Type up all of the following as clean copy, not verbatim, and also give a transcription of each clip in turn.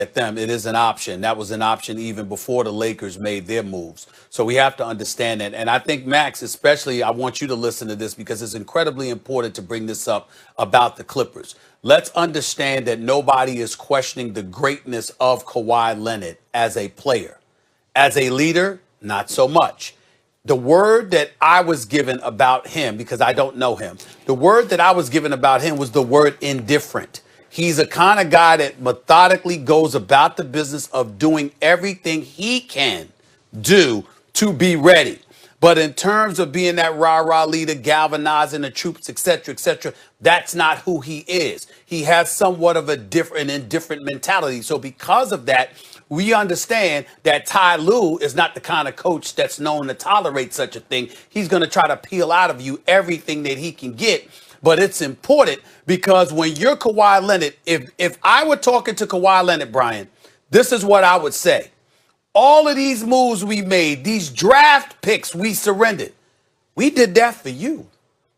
at them, it is an option. That was an option even before the Lakers made their moves. So we have to understand that. And I think, Max, especially, I want you to listen to this because it's incredibly important to bring this up about the Clippers. Let's understand that nobody is questioning the greatness of Kawhi Leonard as a player. As a leader, not so much. The word that I was given about him, because I don't know him, the word that I was given about him was the word indifferent. He's a kind of guy that methodically goes about the business of doing everything he can do to be ready. But in terms of being that rah-rah leader, galvanizing the troops, et cetera, that's not who he is. He has somewhat of an indifferent mentality. So because of that, we understand that Ty Lue is not the kind of coach that's known to tolerate such a thing. He's going to try to peel out of you everything that he can get. But it's important because when you're Kawhi Leonard, if I were talking to Kawhi Leonard, Brian, this is what I would say. All of these moves we made, these draft picks we surrendered, we did that for you.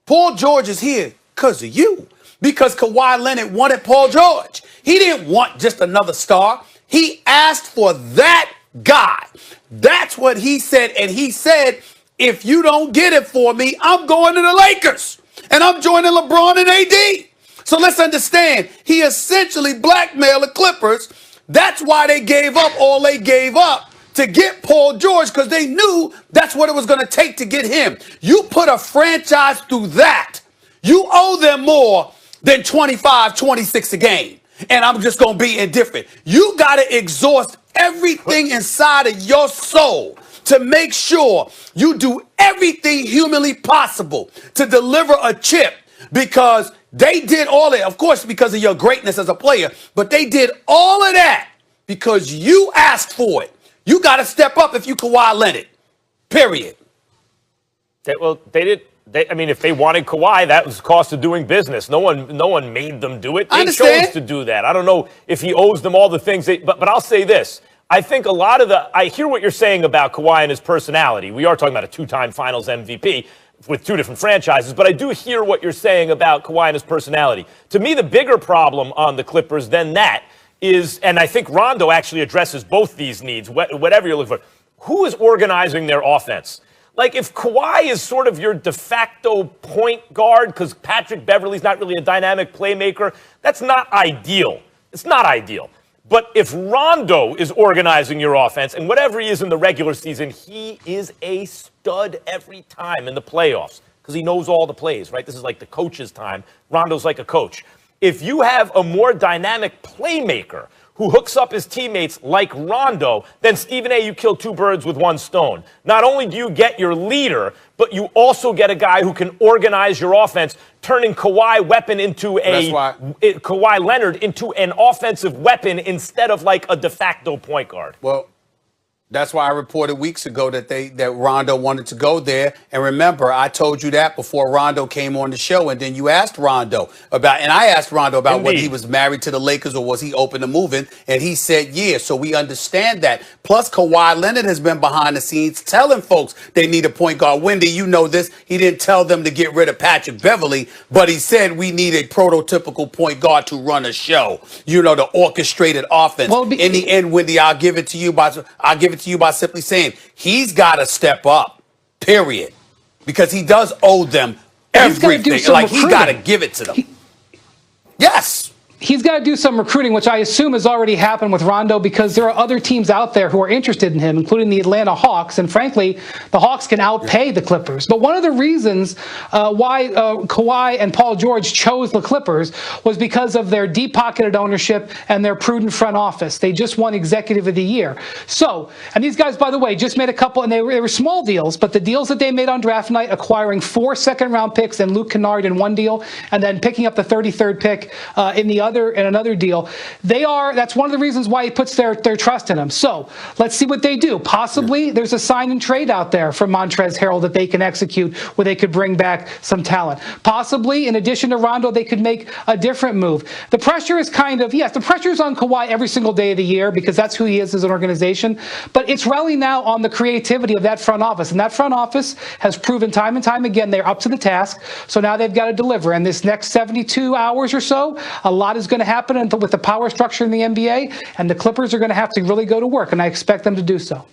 Paul George is here because of you. Because Kawhi Leonard wanted Paul George. He didn't want just another star. He asked for that guy. That's what he said. And he said, if you don't get it for me, I'm going to the Lakers. And I'm joining LeBron and AD. So let's understand, he essentially blackmailed the Clippers. That's why they gave up all they gave up to get Paul George, because they knew that's what it was going to take to get him. You put a franchise through that, you owe them more than 25, 26 a game. And I'm just going to be indifferent. You got to exhaust everything inside of your soul to make sure you do everything humanly possible to deliver a chip, because they did all of it, of course, because of your greatness as a player, but they did all of that because you asked for it. You got to step up if you Kawhi Leonard, period. They did. I mean, if they wanted Kawhi, that was the cost of doing business. No one made them do it. They chose to do that. I don't know if he owes them all the things, but I'll say this. I think a lot of I hear what you're saying about Kawhi and his personality. We are talking about a two-time Finals MVP with two different franchises, but I do hear what you're saying about Kawhi and his personality. To me, the bigger problem on the Clippers than that is, and I think Rondo actually addresses both these needs, whatever you're looking for, who is organizing their offense? Like, if Kawhi is sort of your de facto point guard because Patrick Beverley's not really a dynamic playmaker, that's not ideal. It's not ideal. But if Rondo is organizing your offense, and whatever he is in the regular season, he is a stud every time in the playoffs because he knows all the plays, right? This is like the coach's time. Rondo's like a coach. If you have a more dynamic playmaker who hooks up his teammates like Rondo, then Stephen A., you kill two birds with one stone. Not only do you get your leader, but you also get a guy who can organize your offense, turning Kawhi Leonard into an offensive weapon instead of like a de facto point guard. Well, that's why I reported weeks ago that Rondo wanted to go there. And remember, I told you that before Rondo came on the show. And then you asked Rondo about, and I asked Rondo about whether he was married to the Lakers or was he open to moving. And he said, yeah. So we understand that. Plus, Kawhi Leonard has been behind the scenes telling folks they need a point guard. Wendy, you know this. He didn't tell them to get rid of Patrick Beverley, but he said we need a prototypical point guard to run a show. You know, the orchestrated offense. Well, in the end, Wendy, I'll give it to you by simply saying he's got to step up, period, because he does owe them everything. Like, he got to give it to them. Yes. He's got to do some recruiting, which I assume has already happened with Rondo, because there are other teams out there who are interested in him, including the Atlanta Hawks. And frankly, the Hawks can outpay the Clippers. But one of the reasons why Kawhi and Paul George chose the Clippers was because of their deep-pocketed ownership and their prudent front office. They just won Executive of the Year. So, and these guys, by the way, just made a couple, and they were small deals, but the deals that they made on draft night, acquiring 4 second-round picks and Luke Kennard in one deal, and then picking up the 33rd pick in the other, in another deal. That's one of the reasons why he puts their trust in him. So let's see what they do. Possibly there's a sign and trade out there from Montrezl Harrell that they can execute, where they could bring back some talent. Possibly, in addition to Rondo, they could make a different move. The pressure is the pressure is on Kawhi every single day of the year, because that's who he is as an organization. But it's really now on the creativity of that front office. And that front office has proven time and time again they're up to the task. So now they've got to deliver. And this next 72 hours or so, a lot lot is going to happen with the power structure in the NBA, and the Clippers are going to have to really go to work, and I expect them to do so.